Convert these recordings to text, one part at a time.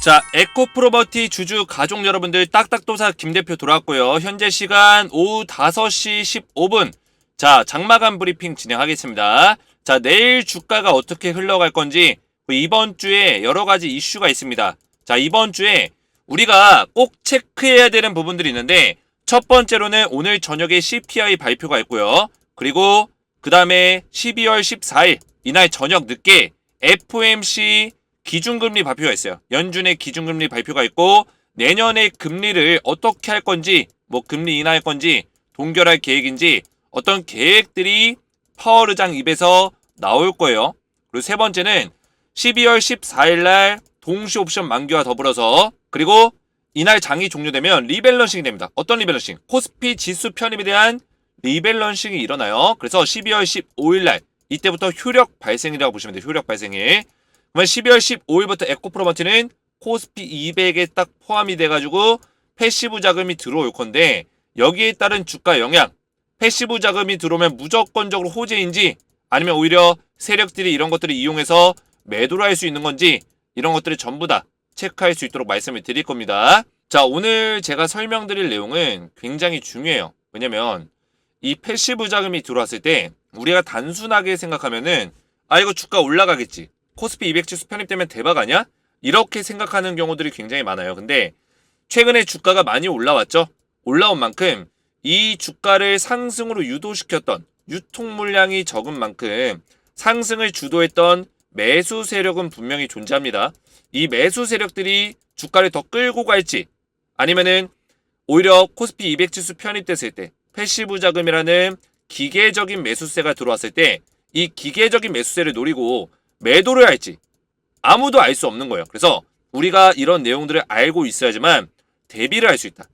자, 에코프로버티 주주 가족 여러분들 딱딱도사 김대표 돌아왔고요. 현재 시간 오후 5시 15분. 자, 장마감 브리핑 진행하겠습니다. 자, 내일 주가가 어떻게 흘러갈 건지 이번 주에 여러 가지 이슈가 있습니다. 자, 이번 주에 우리가 꼭 체크해야 되는 부분들이 있는데 첫 번째로는 오늘 저녁에 CPI 발표가 있고요. 그리고 그 다음에 12월 14일 이날 저녁 늦게 FOMC 기준금리 발표가 있어요. 연준의 기준금리 발표가 있고 내년에 금리를 어떻게 할 건지 뭐 금리 인하할 건지 동결할 계획인지 어떤 계획들이 파월 의장 입에서 나올 거예요. 그리고 세 번째는 12월 14일 날 동시 옵션 만기와 더불어서 그리고 이날 장이 종료되면 리밸런싱이 됩니다. 어떤 리밸런싱? 코스피 지수 편입에 대한 리밸런싱이 일어나요. 그래서 12월 15일 날 이때부터 효력 발생이라고 보시면 돼요. 효력 발생일. 그러면 12월 15일부터 에코프로버티는 코스피 200에 딱 포함이 돼가지고 패시브 자금이 들어올 건데 여기에 따른 주가 영향, 패시브 자금이 들어오면 무조건적으로 호재인지 아니면 오히려 세력들이 이런 것들을 이용해서 매도를 할 수 있는 건지 이런 것들을 전부 다 체크할 수 있도록 말씀을 드릴 겁니다. 자, 오늘 제가 설명드릴 내용은 굉장히 중요해요. 왜냐면 이 패시브 자금이 들어왔을 때 우리가 단순하게 생각하면은 아 이거 주가 올라가겠지. 코스피 200 지수 편입되면 대박 아니야? 이렇게 생각하는 경우들이 굉장히 많아요. 근데 최근에 주가가 많이 올라왔죠? 올라온 만큼 이 주가를 상승으로 유도시켰던 유통 물량이 적은 만큼 상승을 주도했던 매수 세력은 분명히 존재합니다. 이 매수 세력들이 주가를 더 끌고 갈지 아니면은 오히려 코스피 200 지수 편입됐을 때 패시브 자금이라는 기계적인 매수세가 들어왔을 때 이 기계적인 매수세를 노리고 매도를 할지 아무도 알 수 없는 거예요. 그래서 우리가 이런 내용들을 알고 있어야지만 대비를 할 수 있다.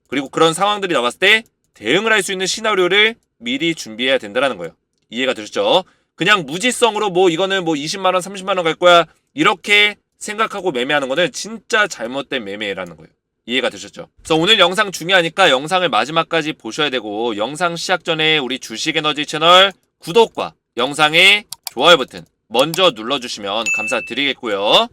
그리고 그런 상황들이 나왔을 때 대응을 할 수 있는 시나리오를 미리 준비해야 된다는 거예요. 이해가 되셨죠? 그냥 무지성으로 뭐 이거는 뭐 20만원, 30만원 갈 거야 이렇게 생각하고 매매하는 거는 진짜 잘못된 매매라는 거예요. 이해가 되셨죠? 그래서 오늘 영상 중요하니까 영상을 마지막까지 보셔야 되고 영상 시작 전에 우리 주식에너지 채널 구독과 영상의 좋아요 버튼 먼저 눌러주시면 감사드리겠고요.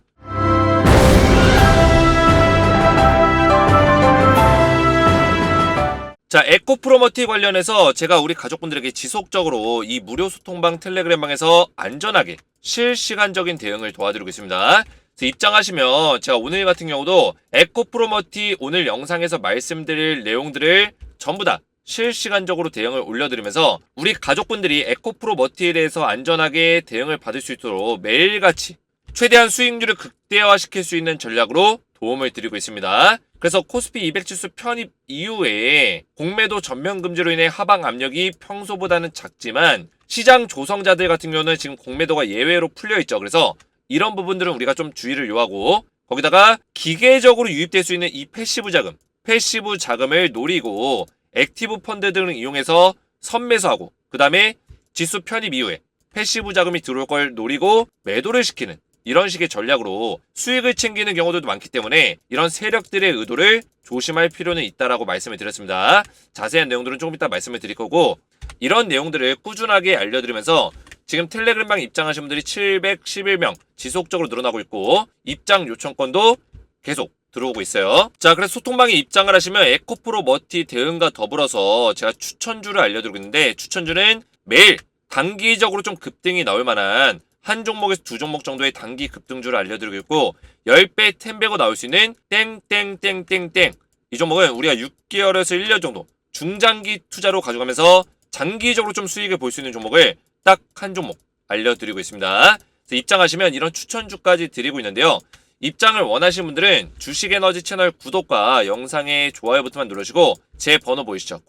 자, 에코프로머티 관련해서 제가 우리 가족분들에게 지속적으로 이 무료 소통방 텔레그램방에서 안전하게 실시간적인 대응을 도와드리고 있습니다. 그래서 입장하시면 제가 오늘 같은 경우도 에코프로머티 오늘 영상에서 말씀드릴 내용들을 전부 다 실시간적으로 대응을 올려드리면서 우리 가족분들이 에코프로머티에 대해서 안전하게 대응을 받을 수 있도록 매일같이 최대한 수익률을 극대화시킬 수 있는 전략으로 도움을 드리고 있습니다. 그래서 코스피 200 지수 편입 이후에 공매도 전면 금지로 인해 하방 압력이 평소보다는 작지만 시장 조성자들 같은 경우는 지금 공매도가 예외로 풀려 있죠. 그래서 이런 부분들은 우리가 좀 주의를 요하고 거기다가 기계적으로 유입될 수 있는 이 패시브 자금을 노리고 액티브 펀드 등을 이용해서 선매수하고 그 다음에 지수 편입 이후에 패시브 자금이 들어올 걸 노리고 매도를 시키는 이런 식의 전략으로 수익을 챙기는 경우들도 많기 때문에 이런 세력들의 의도를 조심할 필요는 있다라고 말씀을 드렸습니다. 자세한 내용들은 조금 이따 말씀을 드릴 거고 이런 내용들을 꾸준하게 알려드리면서 지금 텔레그램방 입장하신 분들이 711명 지속적으로 늘어나고 있고 입장 요청권도 계속 들어오고 있어요. 자, 그래서 소통방에 입장을 하시면 에코프로머티 대응과 더불어서 제가 추천주를 알려드리고 있는데 추천주는 매일 단기적으로 좀 급등이 나올 만한 한 종목에서 두 종목 정도의 단기 급등주를 알려드리고 있고 10배, 10배고 나올 수 있는 땡땡땡땡땡 이 종목은 우리가 6개월에서 1년 정도 중장기 투자로 가져가면서 장기적으로 좀 수익을 볼 수 있는 종목을 딱 한 종목 알려드리고 있습니다. 그래서 입장하시면 이런 추천주까지 드리고 있는데요. 입장을 원하시는 분들은 주식에너지 채널 구독과 영상의 좋아요 버튼만 누르시고 제 번호 보이시죠?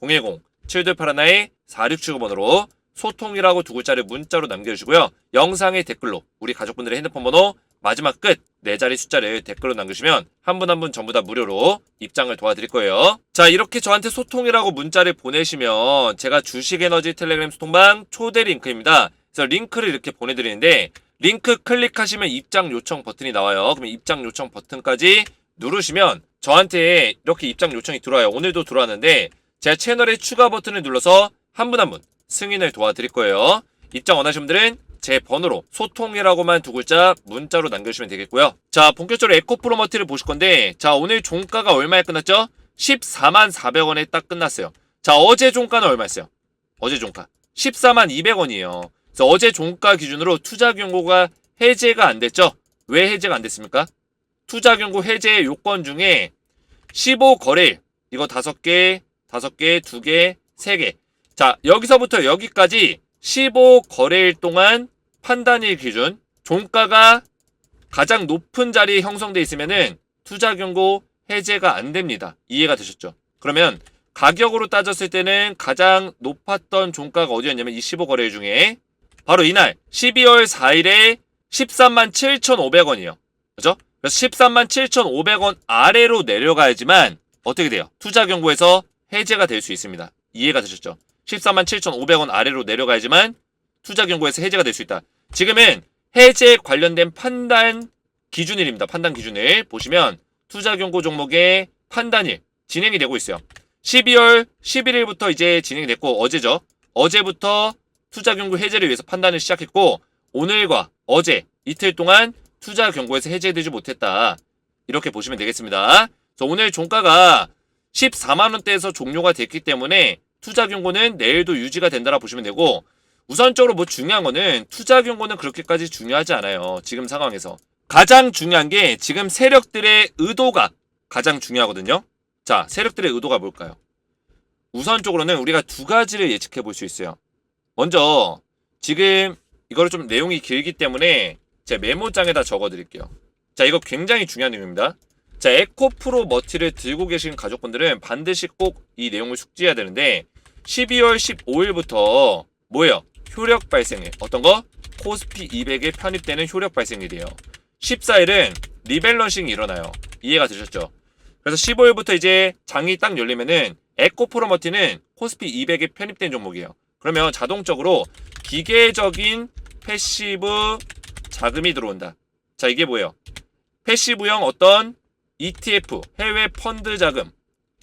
010-7281-4679번으로 소통이라고 두 글자를 문자로 남겨주시고요. 영상의 댓글로 우리 가족분들의 핸드폰 번호 마지막 끝 4자리 숫자를 댓글로 남겨주시면 한 분 한 분 전부 다 무료로 입장을 도와드릴 거예요. 자, 이렇게 저한테 소통이라고 문자를 보내시면 제가 주식에너지 텔레그램 소통방 초대 링크입니다. 그래서 링크를 이렇게 보내드리는데 링크 클릭하시면 입장 요청 버튼이 나와요. 그러면 입장 요청 버튼까지 누르시면 저한테 이렇게 입장 요청이 들어와요. 오늘도 들어왔는데 제가 채널에 추가 버튼을 눌러서 한 분 한 분 승인을 도와드릴 거예요. 입장 원하시는 분들은 제 번호로 소통이라고만 두 글자 문자로 남겨주시면 되겠고요. 자, 본격적으로 에코프로머티를 보실 건데, 자, 오늘 종가가 얼마에 끝났죠? 14만 400원에 딱 끝났어요. 자, 어제 종가는 얼마였어요? 어제 종가 14만 200원이에요. 그래서 어제 종가 기준으로 투자 경고가 해제가 안 됐죠? 왜 해제가 안 됐습니까? 투자 경고 해제 요건 중에 15거래일, 이거 5개, 2개, 3개. 자, 여기서부터 여기까지 15거래일 동안 판단일 기준, 종가가 가장 높은 자리에 형성돼 있으면은 투자 경고 해제가 안 됩니다. 이해가 되셨죠? 그러면 가격으로 따졌을 때는 가장 높았던 종가가 어디였냐면 이 15거래일 중에 바로 이날 12월 4일에 13만 7,500원이에요. 그죠? 그래서 13만 7,500원 아래로 내려가야지만 어떻게 돼요? 투자 경고에서 해제가 될 수 있습니다. 이해가 되셨죠? 14만 7,500원 아래로 내려가야지만 투자 경고에서 해제가 될 수 있다. 지금은 해제 관련된 판단 기준일입니다. 판단 기준일 보시면 투자 경고 종목의 판단일 진행이 되고 있어요. 12월 11일부터 이제 진행이 됐고 어제죠. 어제부터 투자 경고 해제를 위해서 판단을 시작했고 오늘과 어제 이틀 동안 투자 경고에서 해제되지 못했다. 이렇게 보시면 되겠습니다. 그래서 오늘 종가가 14만원대에서 종료가 됐기 때문에 투자 경고는 내일도 유지가 된다라 보시면 되고 우선적으로 뭐 중요한 거는 투자 경고는 그렇게까지 중요하지 않아요. 지금 상황에서. 가장 중요한 게 지금 세력들의 의도가 가장 중요하거든요. 자, 세력들의 의도가 뭘까요? 우선적으로는 우리가 두 가지를 예측해 볼 수 있어요. 먼저 지금 이거를 좀 내용이 길기 때문에 제가 메모장에다 적어 드릴게요. 자, 이거 굉장히 중요한 내용입니다. 자, 에코프로 머티를 들고 계신 가족분들은 반드시 꼭 이 내용을 숙지해야 되는데 12월 15일부터 뭐예요? 효력 발생일. 어떤 거? 코스피 200에 편입되는 효력 발생일이에요. 14일은 리밸런싱이 일어나요. 이해가 되셨죠? 그래서 15일부터 이제 장이 딱 열리면은 에코프로머티는 코스피 200에 편입된 종목이에요. 그러면 자동적으로 기계적인 패시브 자금이 들어온다. 자, 이게 뭐예요? 패시브형 어떤 ETF, 해외 펀드 자금,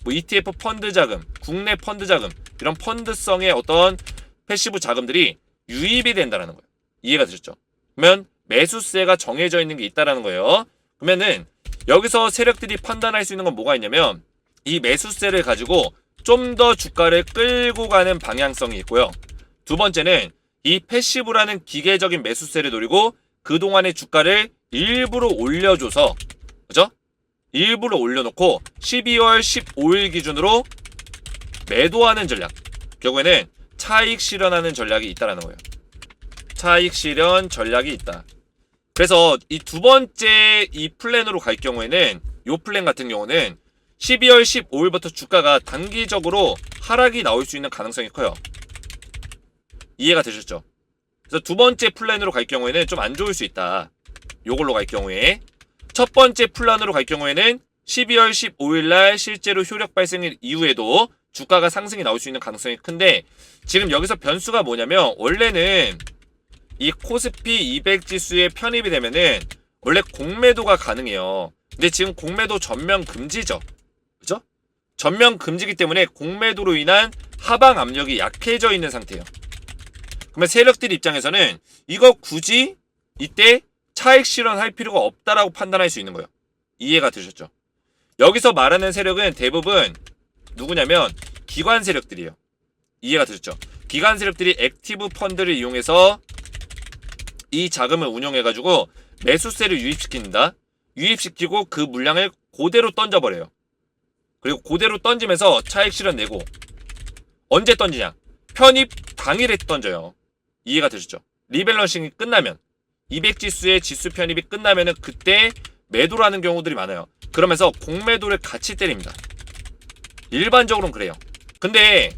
뭐 ETF 펀드 자금, 국내 펀드 자금, 이런 펀드성의 어떤 패시브 자금들이 유입이 된다는 거예요. 이해가 되셨죠? 그러면 매수세가 정해져 있는 게 있다라는 거예요. 그러면은 여기서 세력들이 판단할 수 있는 건 뭐가 있냐면 이 매수세를 가지고 좀 더 주가를 끌고 가는 방향성이 있고요. 두 번째는 이 패시브라는 기계적인 매수세를 노리고 그동안의 주가를 일부러 올려줘서, 그죠? 일부러 올려놓고 12월 15일 기준으로 매도하는 전략. 결국에는 차익 실현하는 전략이 있다라는 거예요. 차익 실현 전략이 있다. 그래서 이 두 번째 이 플랜으로 갈 경우에는 이 플랜 같은 경우는 12월 15일부터 주가가 단기적으로 하락이 나올 수 있는 가능성이 커요. 이해가 되셨죠? 그래서 두 번째 플랜으로 갈 경우에는 좀 안 좋을 수 있다. 요걸로 갈 경우에 첫 번째 플랜으로 갈 경우에는 12월 15일날 실제로 효력 발생일 이후에도 주가가 상승이 나올 수 있는 가능성이 큰데 지금 여기서 변수가 뭐냐면 원래는 이 코스피 200 지수에 편입이 되면은 원래 공매도가 가능해요. 근데 지금 공매도 전면 금지죠. 그죠? 전면 금지기 때문에 공매도로 인한 하방 압력이 약해져 있는 상태예요. 그러면 세력들 입장에서는 이거 굳이 이때 차익 실현할 필요가 없다라고 판단할 수 있는 거예요. 이해가 되셨죠? 여기서 말하는 세력은 대부분 누구냐면 기관 세력들이에요. 이해가 되셨죠? 기관 세력들이 액티브 펀드를 이용해서 이 자금을 운용해가지고 매수세를 유입시킨다. 유입시키고 그 물량을 그대로 던져버려요. 그리고 그대로 던지면서 차익 실현 내고 언제 던지냐? 편입 당일에 던져요. 이해가 되셨죠? 리밸런싱이 끝나면 200지수의 지수 편입이 끝나면은 그때 매도를 하는 경우들이 많아요. 그러면서 공매도를 같이 때립니다. 일반적으로는 그래요. 근데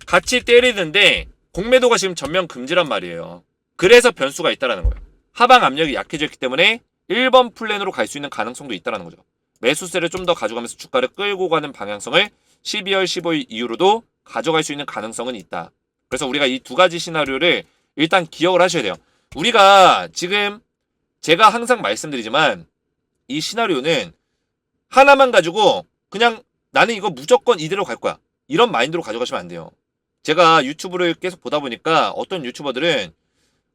같이 때리는데 공매도가 지금 전면 금지란 말이에요. 그래서 변수가 있다라는 거예요. 하방 압력이 약해졌기 때문에 1번 플랜으로 갈 수 있는 가능성도 있다라는 거죠. 매수세를 좀 더 가져가면서 주가를 끌고 가는 방향성을 12월 15일 이후로도 가져갈 수 있는 가능성은 있다. 그래서 우리가 이 두 가지 시나리오를 일단 기억을 하셔야 돼요. 우리가 지금 제가 항상 말씀드리지만 이 시나리오는 하나만 가지고 그냥 나는 이거 무조건 이대로 갈 거야. 이런 마인드로 가져가시면 안 돼요. 제가 유튜브를 계속 보다 보니까 어떤 유튜버들은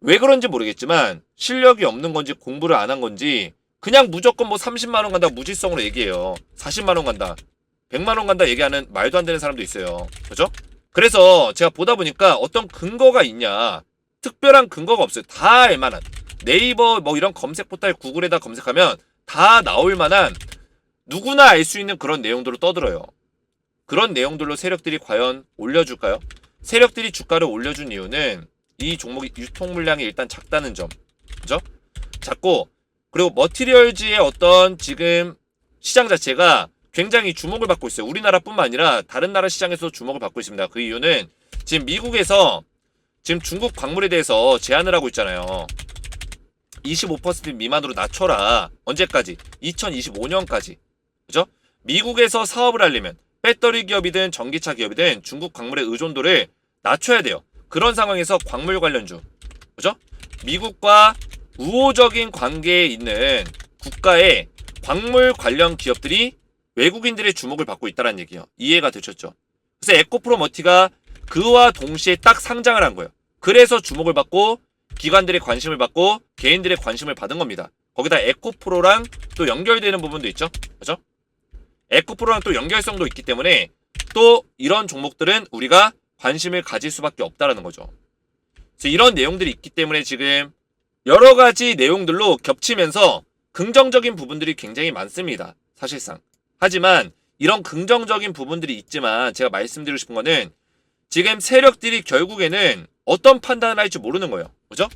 왜 그런지 모르겠지만 실력이 없는 건지 공부를 안 한 건지 그냥 무조건 뭐 30만 원 간다 무지성으로 얘기해요. 40만 원 간다. 100만 원 간다 얘기하는 말도 안 되는 사람도 있어요. 그죠? 그래서 제가 보다 보니까 어떤 근거가 있냐. 특별한 근거가 없어요. 다 알만한. 네이버 뭐 이런 검색 포털 구글에다 검색하면 다 나올 만한 누구나 알 수 있는 그런 내용들로 떠들어요. 그런 내용들로 세력들이 과연 올려줄까요? 세력들이 주가를 올려준 이유는 이 종목이 유통 물량이 일단 작다는 점. 그죠? 작고, 그리고 머티리얼즈의 어떤 지금 시장 자체가 굉장히 주목을 받고 있어요. 우리나라뿐만 아니라 다른 나라 시장에서도 주목을 받고 있습니다. 그 이유는 지금 미국에서 지금 중국 광물에 대해서 제한을 하고 있잖아요. 25% 미만으로 낮춰라. 언제까지? 2025년까지. 그죠? 미국에서 사업을 하려면 배터리 기업이든 전기차 기업이든 중국 광물의 의존도를 낮춰야 돼요. 그런 상황에서 광물 관련주, 그죠? 미국과 우호적인 관계에 있는 국가의 광물 관련 기업들이 외국인들의 주목을 받고 있다는 얘기예요. 이해가 되셨죠? 그래서 에코프로머티가 그와 동시에 딱 상장을 한 거예요. 그래서 주목을 받고 기관들의 관심을 받고 개인들의 관심을 받은 겁니다. 거기다 에코프로랑 또 연결되는 부분도 있죠. 그죠? 에코프로랑 또 연결성도 있기 때문에 또 이런 종목들은 우리가 관심을 가질 수밖에 없다라는 거죠. 그래서 이런 내용들이 있기 때문에 지금 여러 가지 내용들로 겹치면서 긍정적인 부분들이 굉장히 많습니다. 사실상. 하지만 이런 긍정적인 부분들이 있지만 제가 말씀드리고 싶은 거는 지금 세력들이 결국에는 어떤 판단을 할지 모르는 거예요. 그죠?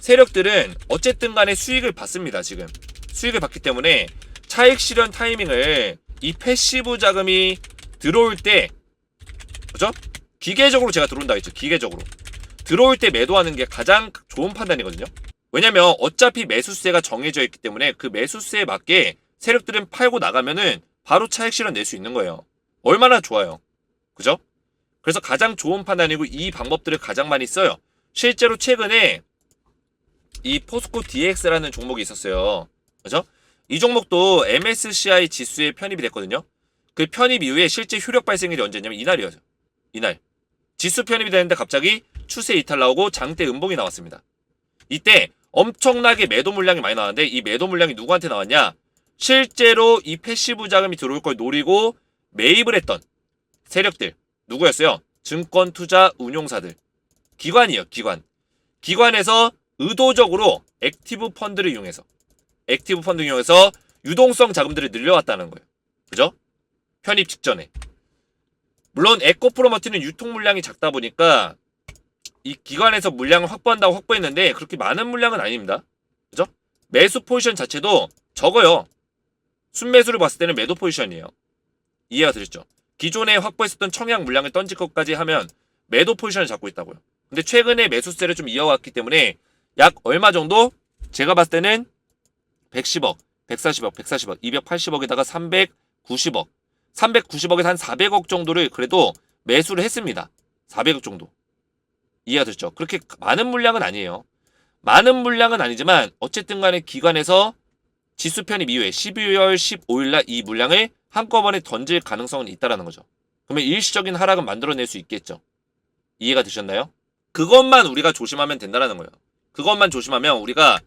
세력들은 어쨌든 간에 수익을 받습니다. 지금. 수익을 받기 때문에 차익 실현 타이밍을 이 패시브 자금이 들어올 때, 그죠? 기계적으로 제가 들어온다 했죠. 기계적으로. 들어올 때 매도하는 게 가장 좋은 판단이거든요. 왜냐면 어차피 매수세가 정해져 있기 때문에 그 매수세에 맞게 세력들은 팔고 나가면은 바로 차익 실현 낼 수 있는 거예요. 얼마나 좋아요. 그죠? 그래서 가장 좋은 판단이고 이 방법들을 가장 많이 써요. 실제로 최근에 이 포스코 DX라는 종목이 있었어요. 그죠? 이 종목도 MSCI 지수에 편입이 됐거든요. 그 편입 이후에 실제 효력 발생일이 언제냐면 이날이었어요. 이날. 지수 편입이 되는데 갑자기 추세 이탈 나오고 장대 음봉이 나왔습니다. 이때 엄청나게 매도 물량이 많이 나왔는데 이 매도 물량이 누구한테 나왔냐? 실제로 이 패시브 자금이 들어올 걸 노리고 매입을 했던 세력들. 누구였어요? 증권 투자 운용사들. 기관이에요. 기관. 기관에서 의도적으로 액티브 펀드를 이용해서 유동성 자금들을 늘려왔다는 거예요. 그죠? 편입 직전에. 물론 에코프로머티는 유통 물량이 작다 보니까 이 기관에서 물량을 확보한다고 확보했는데 그렇게 많은 물량은 아닙니다. 그죠? 매수 포지션 자체도 적어요. 순매수를 봤을 때는 매도 포지션이에요. 이해가 되셨죠? 기존에 확보했었던 청약 물량을 던질 것까지 하면 매도 포지션을 잡고 있다고요. 근데 최근에 매수세를 좀 이어왔기 때문에 약 얼마 정도? 제가 봤을 때는 110억, 140억, 280억에다가 390억. 390억에서 한 400억 정도를 그래도 매수를 했습니다. 400억 정도. 이해가 되셨죠? 그렇게 많은 물량은 아니에요. 많은 물량은 아니지만 어쨌든 간에 기관에서 지수 편입 이후에 12월 15일날 이 물량을 한꺼번에 던질 가능성은 있다라는 거죠. 그러면 일시적인 하락은 만들어낼 수 있겠죠. 이해가 되셨나요? 그것만 우리가 조심하면 된다라는 거예요. 그것만 조심하면 우리가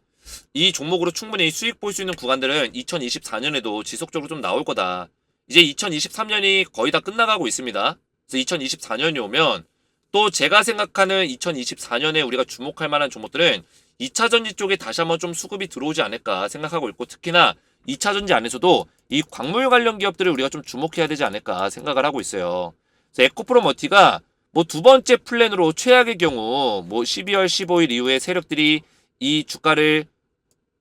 이 종목으로 충분히 수익 볼 수 있는 구간들은 2024년에도 지속적으로 좀 나올 거다. 이제 2023년이 거의 다 끝나가고 있습니다. 그래서 2024년이 오면 또 제가 생각하는 2024년에 우리가 주목할 만한 종목들은 2차전지 쪽에 다시 한번 좀 수급이 들어오지 않을까 생각하고 있고 특히나 2차전지 안에서도 이 광물 관련 기업들을 우리가 좀 주목해야 되지 않을까 생각을 하고 있어요. 그래서 에코프로머티가 뭐 두 번째 플랜으로 최악의 경우 뭐 12월 15일 이후에 세력들이 이 주가를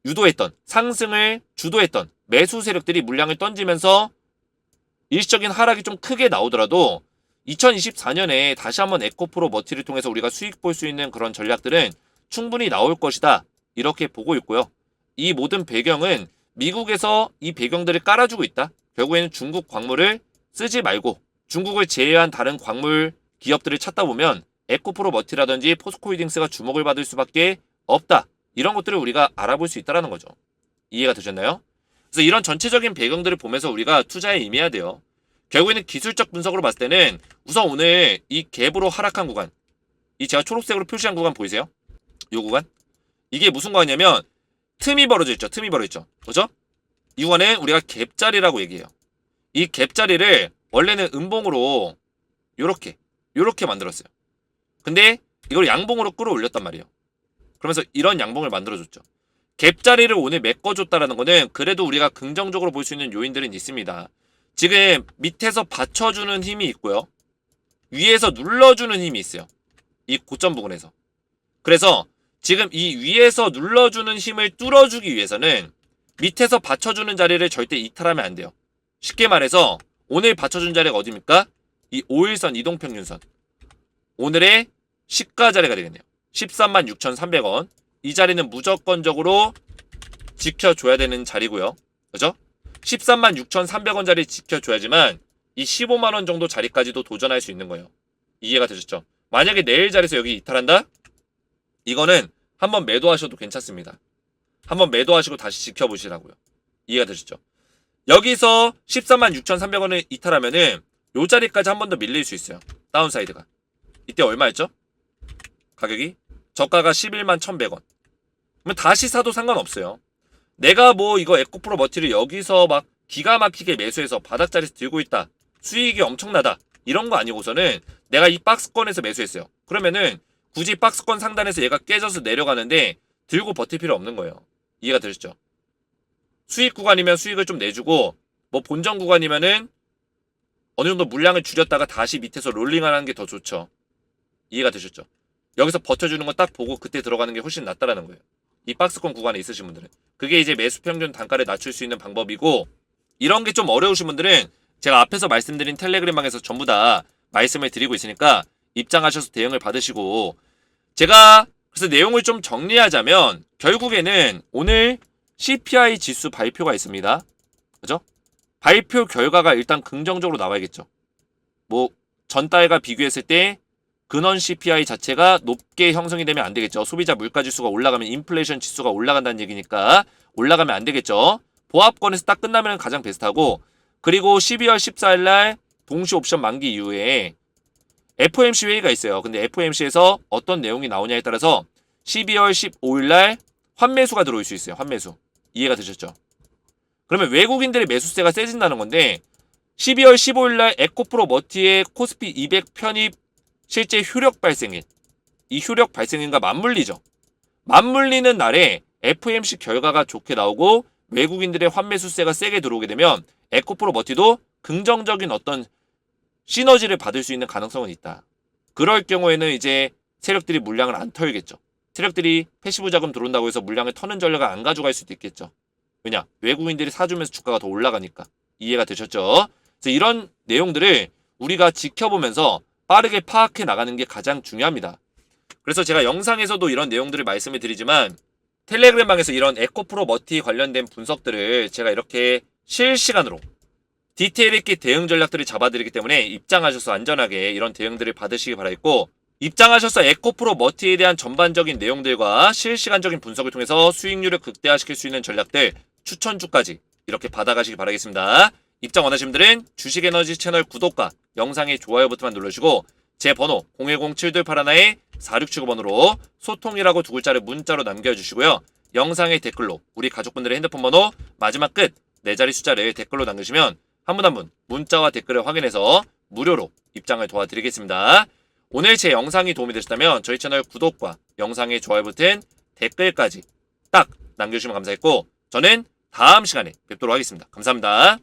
유도했던 상승을 주도했던 매수 세력들이 물량을 던지면서 일시적인 하락이 좀 크게 나오더라도 2024년에 다시 한번 에코프로머티를 통해서 우리가 수익 볼 수 있는 그런 전략들은 충분히 나올 것이다. 이렇게 보고 있고요. 이 모든 배경은 미국에서 이 배경들을 깔아주고 있다. 결국에는 중국 광물을 쓰지 말고 중국을 제외한 다른 광물 기업들을 찾다 보면 에코프로머티라든지 포스코홀딩스가 주목을 받을 수밖에 없다. 이런 것들을 우리가 알아볼 수 있다는 거죠. 이해가 되셨나요? 그래서 이런 전체적인 배경들을 보면서 우리가 투자에 임해야 돼요. 결국에는 기술적 분석으로 봤을 때는 우선 오늘 이 갭으로 하락한 구간, 이 제가 초록색으로 표시한 구간 보이세요? 이 구간? 이게 무슨 거냐면 틈이 벌어져 있죠. 틈이 벌어져 있죠. 그죠? 이거는 우리가 갭자리라고 얘기해요. 이 갭자리를 원래는 음봉으로 요렇게 만들었어요. 근데 이걸 양봉으로 끌어올렸단 말이에요. 그러면서 이런 양봉을 만들어줬죠. 갭자리를 오늘 메꿔줬다라는 거는 그래도 우리가 긍정적으로 볼 수 있는 요인들은 있습니다. 지금 밑에서 받쳐주는 힘이 있고요. 위에서 눌러주는 힘이 있어요. 이 고점 부분에서. 그래서 지금 이 위에서 눌러주는 힘을 뚫어주기 위해서는 밑에서 받쳐주는 자리를 절대 이탈하면 안 돼요. 쉽게 말해서 오늘 받쳐준 자리가 어디입니까? 이 5일선 이동평균선. 오늘의 시가 자리가 되겠네요. 136,300원. 이 자리는 무조건적으로 지켜줘야 되는 자리고요. 그죠? 136,300원 자리 지켜줘야지만 이 15만원 정도 자리까지도 도전할 수 있는 거예요. 이해가 되셨죠? 만약에 내일 자리에서 여기 이탈한다? 이거는 한번 매도하셔도 괜찮습니다. 한번 매도하시고 다시 지켜보시라고요. 이해가 되셨죠? 여기서 146,300원을 이탈하면은 요 자리까지 한 번 더 밀릴 수 있어요. 다운사이드가. 이때 얼마였죠? 가격이? 저가가 111,100원. 그러면 다시 사도 상관없어요. 내가 뭐 이거 에코프로 머티를 여기서 막 기가 막히게 매수해서 바닥자리에서 들고 있다. 수익이 엄청나다. 이런 거 아니고서는 내가 이 박스권에서 매수했어요. 그러면은 굳이 박스권 상단에서 얘가 깨져서 내려가는데 들고 버틸 필요 없는 거예요. 이해가 되셨죠? 수익 구간이면 수익을 좀 내주고 뭐 본전 구간이면은 어느 정도 물량을 줄였다가 다시 밑에서 롤링하는 게 더 좋죠. 이해가 되셨죠? 여기서 버텨주는 거 딱 보고 그때 들어가는 게 훨씬 낫다라는 거예요. 이 박스권 구간에 있으신 분들은. 그게 이제 매수 평균 단가를 낮출 수 있는 방법이고, 이런 게 좀 어려우신 분들은 제가 앞에서 말씀드린 텔레그램 방에서 전부 다 말씀을 드리고 있으니까 입장하셔서 대응을 받으시고, 제가 그래서 내용을 좀 정리하자면 결국에는 오늘 CPI 지수 발표가 있습니다. 그죠? 발표 결과가 일단 긍정적으로 나와야겠죠. 뭐 전달과 비교했을 때 근원 CPI 자체가 높게 형성이 되면 안 되겠죠. 소비자 물가 지수가 올라가면 인플레이션 지수가 올라간다는 얘기니까 올라가면 안 되겠죠. 보합권에서 딱 끝나면 가장 베스트하고, 그리고 12월 14일 날 동시 옵션 만기 이후에 FOMC 회의가 있어요. 근데 FOMC에서 어떤 내용이 나오냐에 따라서 12월 15일 날 환매수가 들어올 수 있어요. 환매수. 이해가 되셨죠? 그러면 외국인들의 매수세가 세진다는 건데 12월 15일 날 에코프로 머티의 코스피 200 편입 실제 효력 발생일, 이 효력 발생일과 맞물리죠. 맞물리는 날에 FOMC 결과가 좋게 나오고 외국인들의 환매수세가 세게 들어오게 되면 에코프로 머티도 긍정적인 어떤 시너지를 받을 수 있는 가능성은 있다. 그럴 경우에는 이제 세력들이 물량을 안 털겠죠. 세력들이 패시브 자금 들어온다고 해서 물량을 터는 전략을 안 가져갈 수도 있겠죠. 왜냐? 외국인들이 사주면서 주가가 더 올라가니까. 이해가 되셨죠? 그래서 이런 내용들을 우리가 지켜보면서 빠르게 파악해 나가는 게 가장 중요합니다. 그래서 제가 영상에서도 이런 내용들을 말씀을 드리지만 텔레그램 방에서 이런 에코프로 머티 관련된 분석들을 제가 이렇게 실시간으로 디테일 있게 대응 전략들을 잡아드리기 때문에 입장하셔서 안전하게 이런 대응들을 받으시기 바라겠고, 입장하셔서 에코프로 머티에 대한 전반적인 내용들과 실시간적인 분석을 통해서 수익률을 극대화시킬 수 있는 전략들 추천주까지 이렇게 받아가시기 바라겠습니다. 입장 원하시는 분들은 주식에너지 채널 구독과 영상의 좋아요 버튼만 눌러주시고 제 번호 010-7281-4679번으로 소통이라고 두 글자를 문자로 남겨주시고요. 영상의 댓글로 우리 가족분들의 핸드폰 번호 마지막 끝 4자리 숫자를 댓글로 남기시면 한 분 한 분 문자와 댓글을 확인해서 무료로 입장을 도와드리겠습니다. 오늘 제 영상이 도움이 되셨다면 저희 채널 구독과 영상의 좋아요 버튼, 댓글까지 딱 남겨주시면 감사했고 저는 다음 시간에 뵙도록 하겠습니다. 감사합니다.